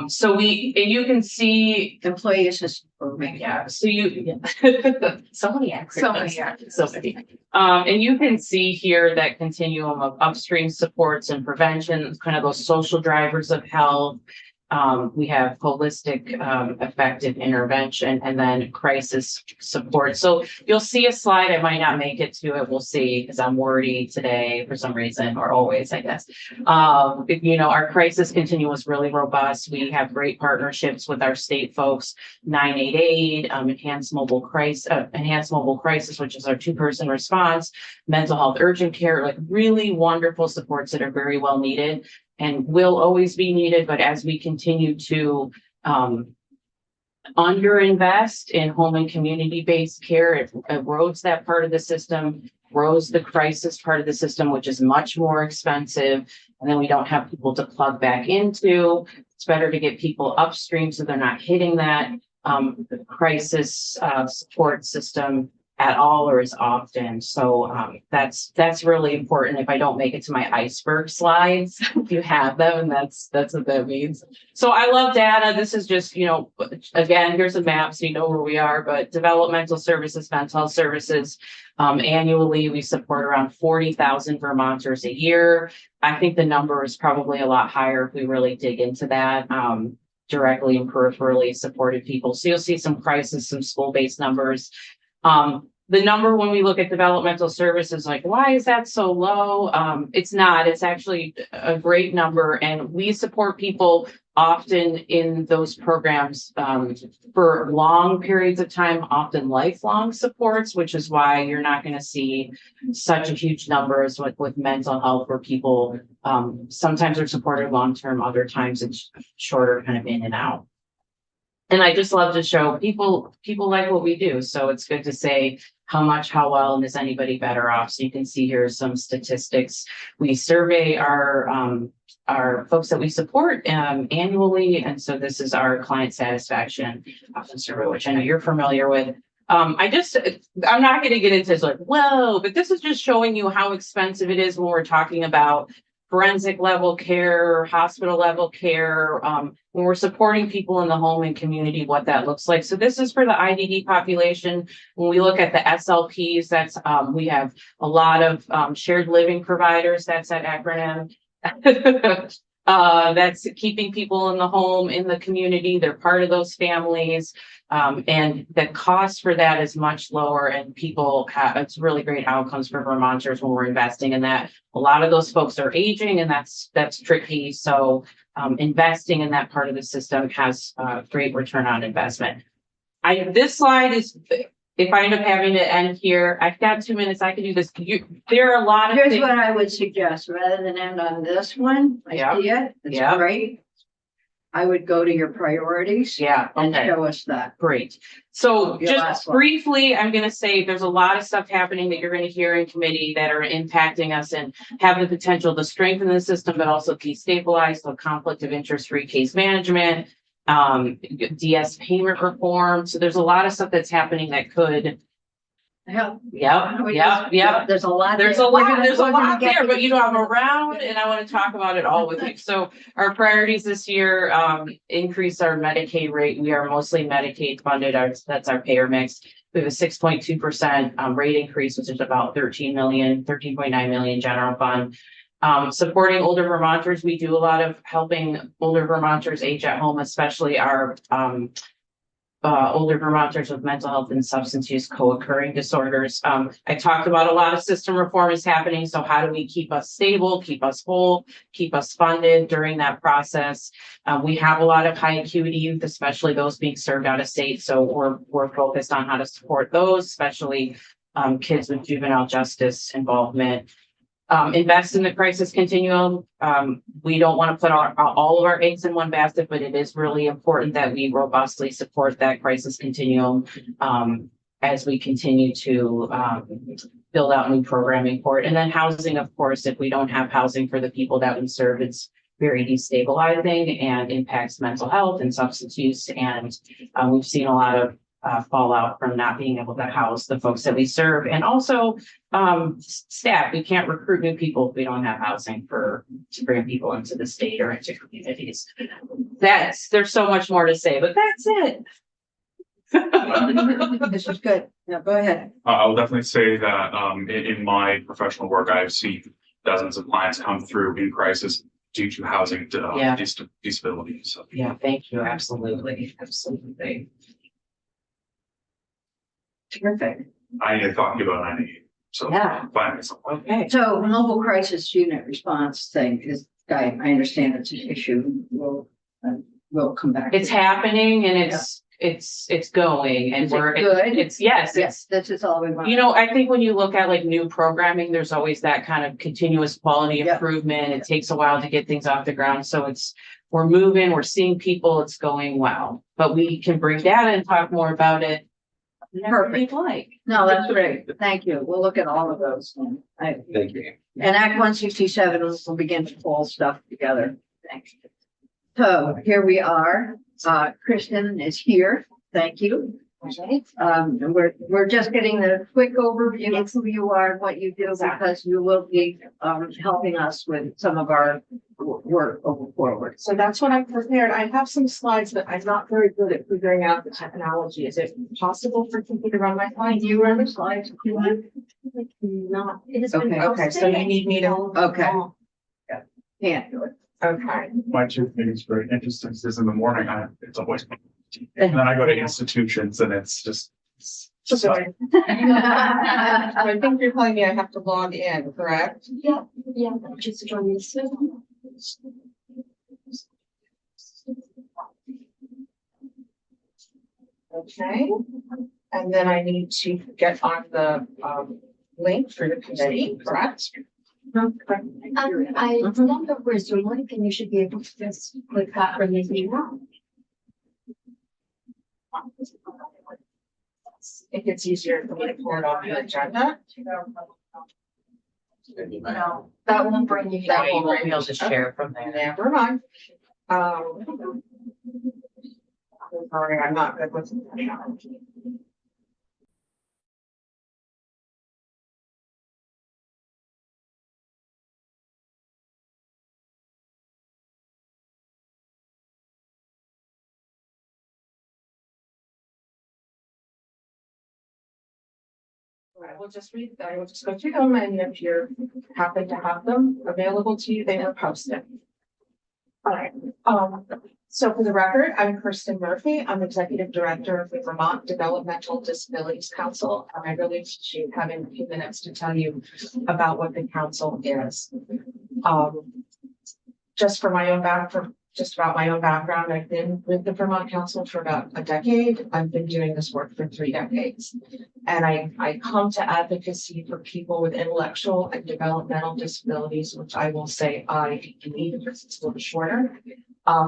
So and you can see, employee assistance program. yeah, so so many acronyms. So many acronyms. So many. And you can see here that continuum of upstream supports and prevention, kind of those social drivers of health. We have holistic, effective intervention, and then crisis support. So you'll see a slide. I might not make it to it. We'll see, because I'm wordy today for some reason, or always, I guess. Our crisis continuum is really robust. We have great partnerships with our state folks, 988, Enhanced Mobile Crisis, which is our 2-person response, mental health urgent care, like really wonderful supports that are very well needed and will always be needed. But as we continue to underinvest in home and community-based care, it erodes that part of the system, grows the crisis part of the system, which is much more expensive. And then we don't have people to plug back into. It's better to get people upstream so they're not hitting that crisis support system at all or as often. So that's really important. If I don't make it to my iceberg slides, if you have them, that's what that means. So I love data. This is just, again, here's a map so you know where we are, but developmental services, mental health services, annually, we support around 40,000 Vermonters a year. I think the number is probably a lot higher if we really dig into that. Directly and peripherally supported people. So you'll see some crisis, some school-based numbers. The number when we look at developmental services, like, why is that so low? It's not, it's actually a great number. And we support people often in those programs for long periods of time, often lifelong supports, which is why you're not going to see such a huge numbers with mental health, where people sometimes are supported long-term, other times it's shorter, kind of in and out. And I just love to show people like what we do. So it's good to say how much, how well, and is anybody better off? So you can see here some statistics. We survey our folks that we support annually. And so this is our client satisfaction survey, which I know you're familiar with. I'm not going to get into this like, whoa, but this is just showing you how expensive it is when we're talking about forensic level care, hospital level care, when we're supporting people in the home and community, what that looks like. So this is for the IDD population. When we look at the SLPs, that's we have a lot of shared living providers. That's that acronym. That's keeping people in the home, in the community. They're part of those families. And the cost for that is much lower, and people have, it's really great outcomes for Vermonters when we're investing in that. A lot of those folks are aging, and that's tricky. So investing in that part of the system has great return on investment. This slide is, if I end up having to end here, I've got 2 minutes, I can do this. There are a lot of Here's things. what I would suggest, rather than end on this one, I see it, Yeah. it's great. I would go to your priorities. Yeah, And okay. show us that. Great. So Your last just one. briefly, I'm going to say there's a lot of stuff happening that you're going to hear in committee that are impacting us and have the potential to strengthen the system, but also destabilize. So conflict of interest-free case management, DS payment reform. So there's a lot of stuff that's happening that could. Help. Yep. There's a lot. There's there. a We're lot, gonna- there's a we're gonna lot get there, to- but I'm around and I want to talk about it all with you. So our priorities this year, increase our Medicaid rate. We are mostly Medicaid funded. That's our payer mix. We have a 6.2% rate increase, which is about 13.9 million general fund. Supporting older Vermonters. We do a lot of helping older Vermonters age at home, especially our older Vermonters with mental health and substance use co-occurring disorders. I talked about a lot of system reform is happening. So how do we keep us stable, keep us whole, keep us funded during that process? We have a lot of high acuity youth, especially those being served out of state. So we're focused on how to support those, especially kids with juvenile justice involvement. invest in the crisis continuum. We don't want to put all of our eggs in one basket, but it is really important that we robustly support that crisis continuum as we continue to build out new programming for it. And then housing, of course, if we don't have housing for the people that we serve, it's very destabilizing and impacts mental health and substance use. And we've seen a lot of fallout from not being able to house the folks that we serve. And also staff, we can't recruit new people if we don't have housing to bring people into the state or into communities. There's so much more to say, but that's it. This is good. Now, go ahead. I'll definitely say that in my professional work, I've seen dozens of clients come through in crisis due to housing disability. So Yeah, thank you. Absolutely. Absolutely. Terrific. I need to talk to you about 98. So Yeah. finally, something. Okay. So mobile crisis unit response thing is, I understand it's an issue. We'll come back. It's to it. happening and it's going and Is it we're, good? it's, yes, Yes, this is all we want. you know, I think when you look at like new programming, there's always that kind of continuous quality Yep. improvement. It takes a while to get things off the ground. So we're moving, we're seeing people, it's going well, but we can bring data and talk more about it. Whatever Perfect. you'd like. No, that's great. Thank you. We'll look at all of those. Thank you. And Act 167 will begin to pull stuff together. Thanks. So here we are. Kristen is here. Thank you. And we're just getting the quick overview of who you are and what you do, because you will be helping us with some of our work over forward. So that's what I prepared. I have some slides, but I'm not very good at figuring out the technology. Is it possible for people to run my slides? Do you run the slides? if you want? Not. It has been Okay, so you need me to. Okay. Can't do it. Okay. My two things very interesting is in the morning, it's always, and then I go to institutions and it's just. So I think you're telling me I have to log in, correct? Yeah, just join me. Okay. And then I need to get on the link for the committee, correct? I don't know where's your link, and you should be able to just click that from this email. It gets easier for me to pull it off the agenda. No, that won't bring you. That will bring me to share from there. Never mind. Sorry, I'm not good with technology. I will just go through them, and if you happen to have them available to you, they were posted. All right, so for the record, I'm Kristen Murphy. I'm Executive Director of the Vermont Developmental Disabilities Council, and I really appreciate having a few minutes to tell you about what the council is. Just for my own background, I've been with the Vermont Council for about a decade. I've been doing this work for 3 decades. And I come to advocacy for people with intellectual and developmental disabilities, which I will say I need, because it's a little shorter,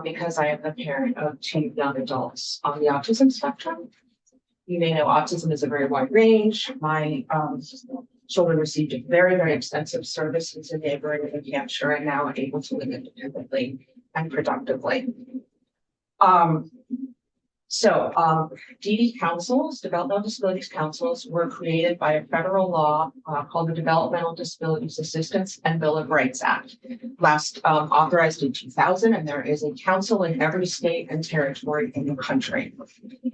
because I am the parent of 2 young adults on the autism spectrum. You may know autism is a very wide range. My children received very, very extensive services in neighboring New Hampshire, and now are able to live independently and productively. DD councils, developmental disabilities councils, were created by a federal law called the Developmental Disabilities Assistance and Bill of Rights Act, last authorized in 2000, and there is a council in every state and territory in the country.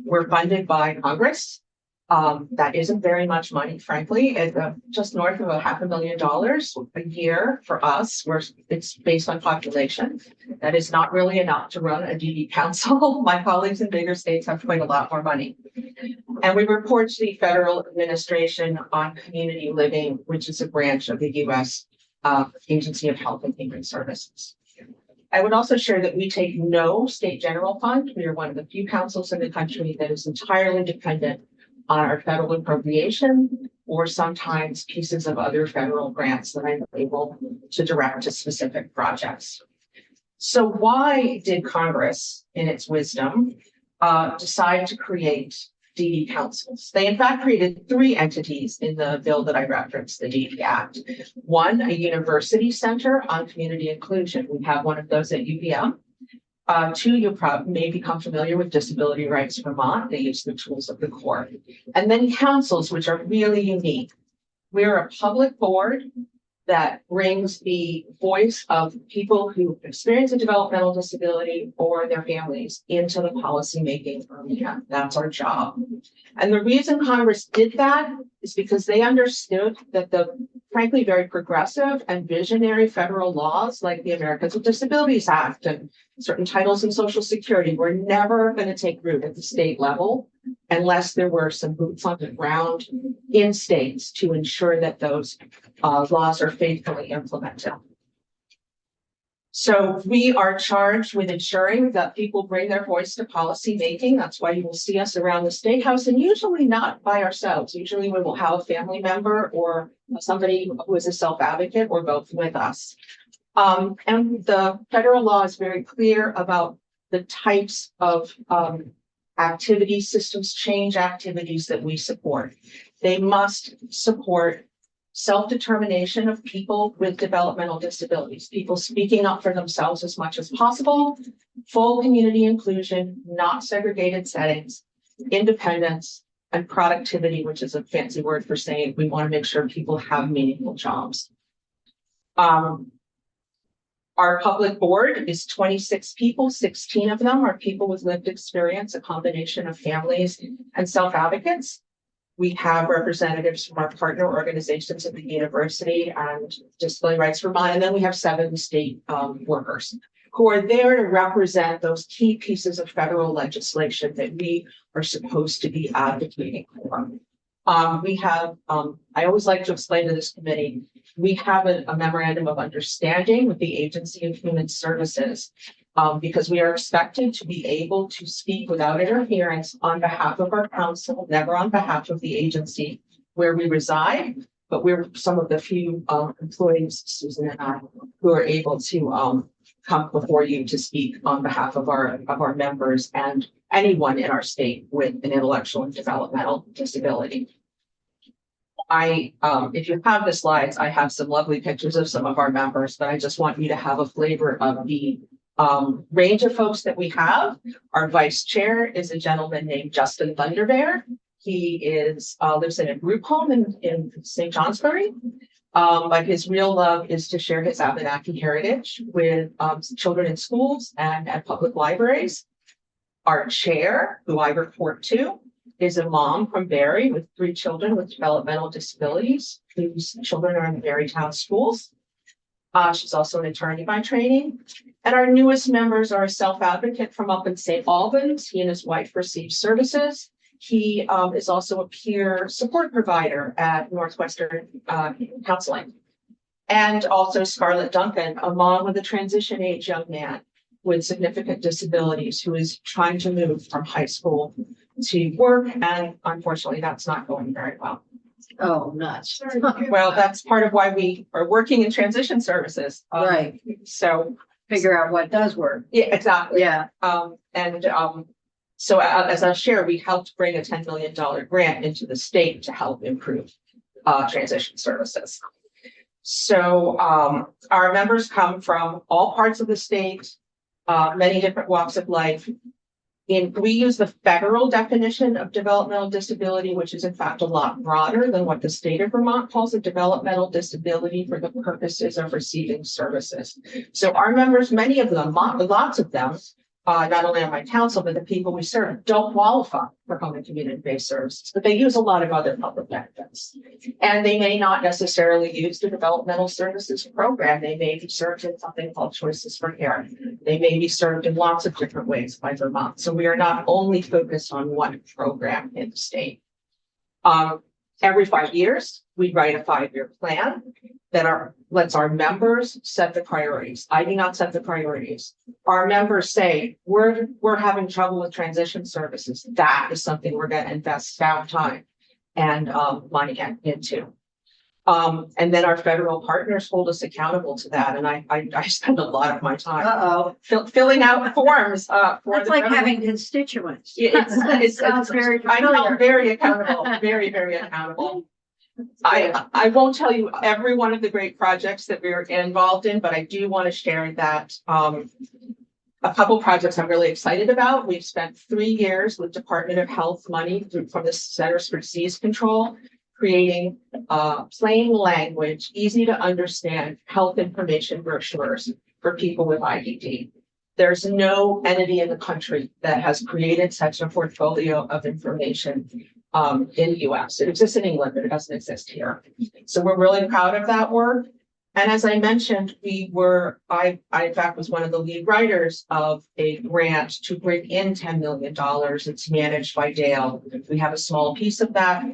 We're funded by Congress. That isn't very much money, frankly. It's just north of $500,000 a year for us, where it's based on population. That is not really enough to run a DD council. My colleagues in bigger states have quite a lot more money. And we report to the Federal Administration on Community Living, which is a branch of the U.S. Agency of Health and Human Services. I would also share that we take no state general fund. We are one of the few councils in the country that is entirely dependent on our federal appropriation. or sometimes pieces of other federal grants that I'm able to direct to specific projects. So why did Congress, in its wisdom, decide to create DD councils? They in fact created 3 entities in the bill that I referenced, the DD Act. One, a university center on community inclusion. We have one of those at UVM. 2, you may become familiar with Disability Rights Vermont. They use the tools of the court. And then councils, which are really unique. We're a public board that brings the voice of people who experience a developmental disability or their families into the policymaking arena. That's our job. And the reason Congress did that is because they understood that the frankly very progressive and visionary federal laws like the Americans with Disabilities Act and certain titles in Social Security were never going to take root at the state level unless there were some boots on the ground in states to ensure that those laws are faithfully implemented. So we are charged with ensuring that people bring their voice to policy making. That's why you will see us around the State House, and usually not by ourselves. Usually we will have a family member or somebody who is a self-advocate or both with us. And the federal law is very clear about the types of activity systems change activities that we support. They must support self-determination of people with developmental disabilities, people speaking up for themselves as much as possible, full community inclusion, not segregated settings, independence, and productivity, which is a fancy word for saying we want to make sure people have meaningful jobs. Our public board is 26 people, 16 of them are people with lived experience, a combination of families and self-advocates. We have representatives from our partner organizations at the university and Disability Rights Vermont, and then we have 7 state workers who are there to represent those key pieces of federal legislation that we are supposed to be advocating for. We have, I always like to explain to this committee, we have a memorandum of understanding with the Agency of Human Services because we are expected to be able to speak without interference on behalf of our council, never on behalf of the agency where we reside, but we're some of the few employees, Susan and I, who are able to come before you to speak on behalf of our members and anyone in our state with an intellectual and developmental disability. If you have the slides, I have some lovely pictures of some of our members, but I just want you to have a flavor of the range of folks that we have. Our vice chair is a gentleman named Justin Thunderbear. He is lives in a group home in St. Johnsbury. But his real love is to share his Abenaki heritage with children in schools and at public libraries. Our chair, who I report to, is a mom from Barrie with 3 children with developmental disabilities, whose children are in Barrytown schools. She's also an attorney by training. And our newest members are a self-advocate from up in St. Albans. He and his wife receive services. He is also a peer support provider at Northwestern Counseling. And also Scarlett Duncan, a mom with a transition age young man with significant disabilities who is trying to move from high school to work. And unfortunately, that's not going very well. Oh, nuts. Well, that's part of why we are working in transition services. Right. So Figure out what does work. yeah, exactly. Yeah. So as I'll share, we helped bring a $10 million grant into the state to help improve transition services. So our members come from all parts of the state, many different walks of life. We use the federal definition of developmental disability, which is in fact a lot broader than what the state of Vermont calls a developmental disability for the purposes of receiving services. So our members, many of them, lots of them, not only on my council, but the people we serve don't qualify for home and community-based services, but they use a lot of other public benefits. And they may not necessarily use the developmental services program. They may be served in something called Choices for Care. They may be served in lots of different ways by Vermont. So we are not only focused on one program in the state. Every 5 years, we write a 5-year plan that lets our members set the priorities. I do not set the priorities. Our members say, we're having trouble with transition services. That is something we're going to invest staff time. and money into. And then our federal partners hold us accountable to that. And I spend a lot of my time filling out forms for That's the like federal- having constituents. It's Sounds very I know, familiar. I'm very accountable, very, very accountable. I won't tell you every one of the great projects that we're involved in, but I do want to share that a couple projects I'm really excited about. We've spent 3 years with Department of Health money from the Centers for Disease Control, creating plain language, easy to understand health information brochures for people with IBD. There's no entity in the country that has created such a portfolio of information in the US. It exists in England, but it doesn't exist here. So we're really proud of that work. And as I mentioned, I in fact was one of the lead writers of a grant to bring in $10 million. It's managed by Dale. We have a small piece of that,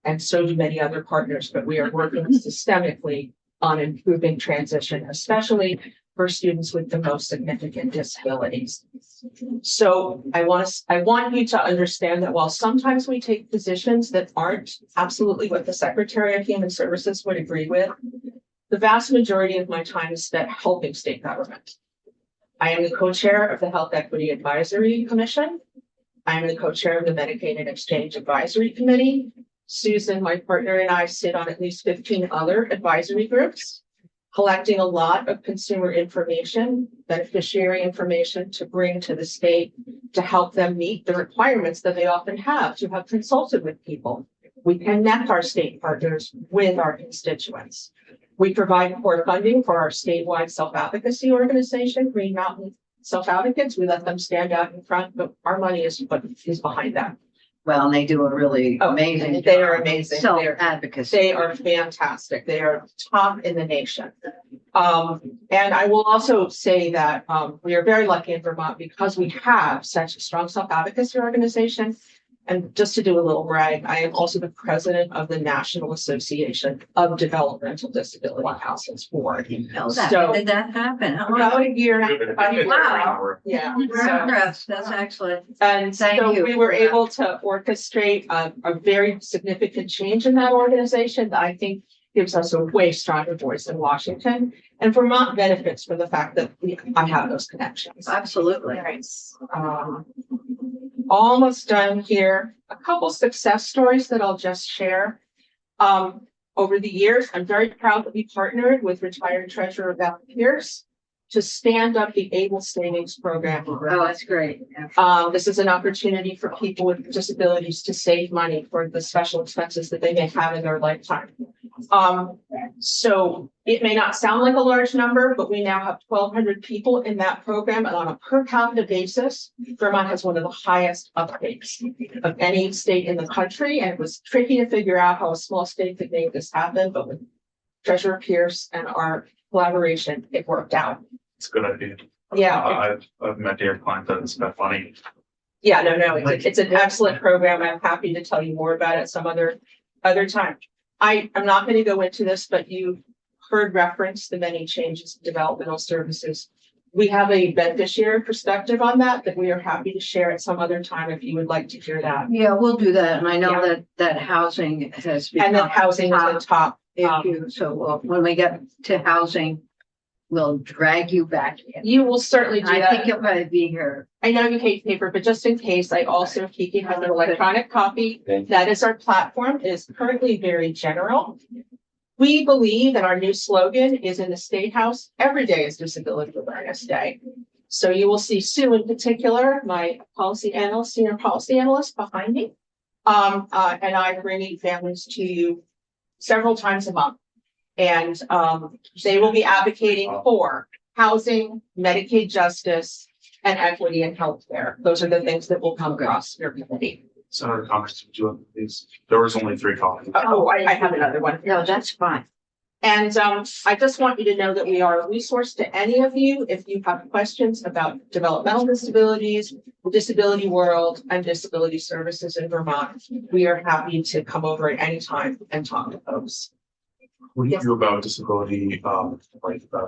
and so do many other partners, but we are working systemically on improving transition, especially for students with the most significant disabilities. So I want you to understand that while sometimes we take positions that aren't absolutely what the Secretary of Human Services would agree with, the vast majority of my time is spent helping state government. I am the co-chair of the Health Equity Advisory Commission. I am the co-chair of the Medicaid and Exchange Advisory Committee. Susan, my partner, and I sit on at least 15 other advisory groups, collecting a lot of consumer information, beneficiary information to bring to the state to help them meet the requirements that they often have to have consulted with people. We connect our state partners with our constituents. We provide core funding for our statewide self-advocacy organization, Green Mountain Self-Advocates. We let them stand out in front, but our money is what is behind that. Well, and they do a really amazing. They are amazing. Self-advocacy. They are fantastic. They are top in the nation. And I will also say that we are very lucky in Vermont because we have such a strong self-advocacy organization. And just to do a little brag, I am also the president of the National Association of Developmental Disability Houses Board. When did that happen? About a year. Wow. Yeah. We're So- impressed. That's excellent. And Thank so you we were for that. able to orchestrate a very significant change in that organization that I think gives us a way stronger voice in Washington. And Vermont benefits from the fact that I have those connections. Absolutely. Almost done here. A couple success stories that I'll just share. Over the years, I'm very proud that we partnered with retired Treasurer Beth Pierce to stand up the Able Savings Program. Oh, that's great. Yeah. This is an opportunity for people with disabilities to save money for the special expenses that they may have in their lifetime. So it may not sound like a large number, but we now have 1,200 people in that program, and on a per capita basis, Vermont has one of the highest uptakes of any state in the country. And it was tricky to figure out how a small state could make this happen, but with Treasurer Pierce and our collaboration, it worked out. It's a good idea. Yeah. I've met dear client that it's been funny. Yeah, no, it's an excellent program. I'm happy to tell you more about it some other time. I'm not going to go into this, but you heard reference the many changes in developmental services. We have a beneficiary perspective on that we are happy to share at some other time if you would like to hear that. Yeah, we'll do that. And I know Yeah. that housing has And then become housing is the top. issue. So when we get to housing, we'll drag you back in. You will certainly do I that. think you'll probably be here. I know you hate paper, but just in case, I also, Kiki has an electronic copy. That is our platform. It is currently very general. We believe that our new slogan is in the State House, every day is Disability Awareness Day. So you will see Sue in particular, my policy analyst, senior policy analyst behind me. And I'm bringing families to you several times a month. And they will be advocating for housing, Medicaid justice, and equity in healthcare. Those are the things that will come across your committee. Senator Thomas, would you have these? There was only 3 copies. I have another one. No, that's fine. And I just want you to know that we are a resource to any of you if you have questions about developmental disabilities, the disability world, and disability services in Vermont. We are happy to come over at any time and talk to folks. What do you do about disability,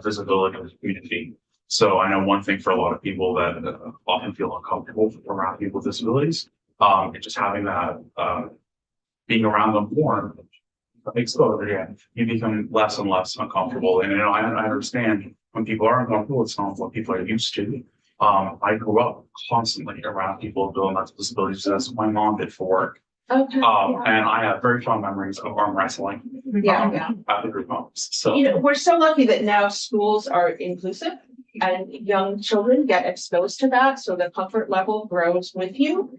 visibility in the community? So I know one thing for a lot of people that often feel uncomfortable around people with disabilities, and just having that being around them more, exposure, yeah, you become less and less uncomfortable. And, you know, I understand when people are uncomfortable, it's not what people are used to. I grew up constantly around people with mental disabilities. That's what my mom did for work. Okay. And I have very fond memories of arm wrestling. Yeah. At the group homes. So. You know, we're so lucky that now schools are inclusive and young children get exposed to that, so the comfort level grows with you.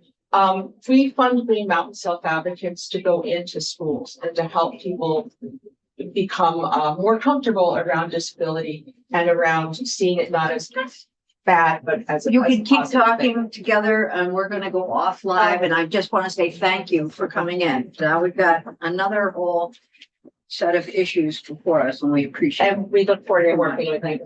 We fund Green Mountain Self Advocates to go into schools and to help people become more comfortable around disability and around seeing it not as bad, but as You as can a keep positive thing. talking together and we're gonna go off live and I just want to say thank you for coming in. Now we've got another whole set of issues before us and we appreciate it. And we look forward to working with you.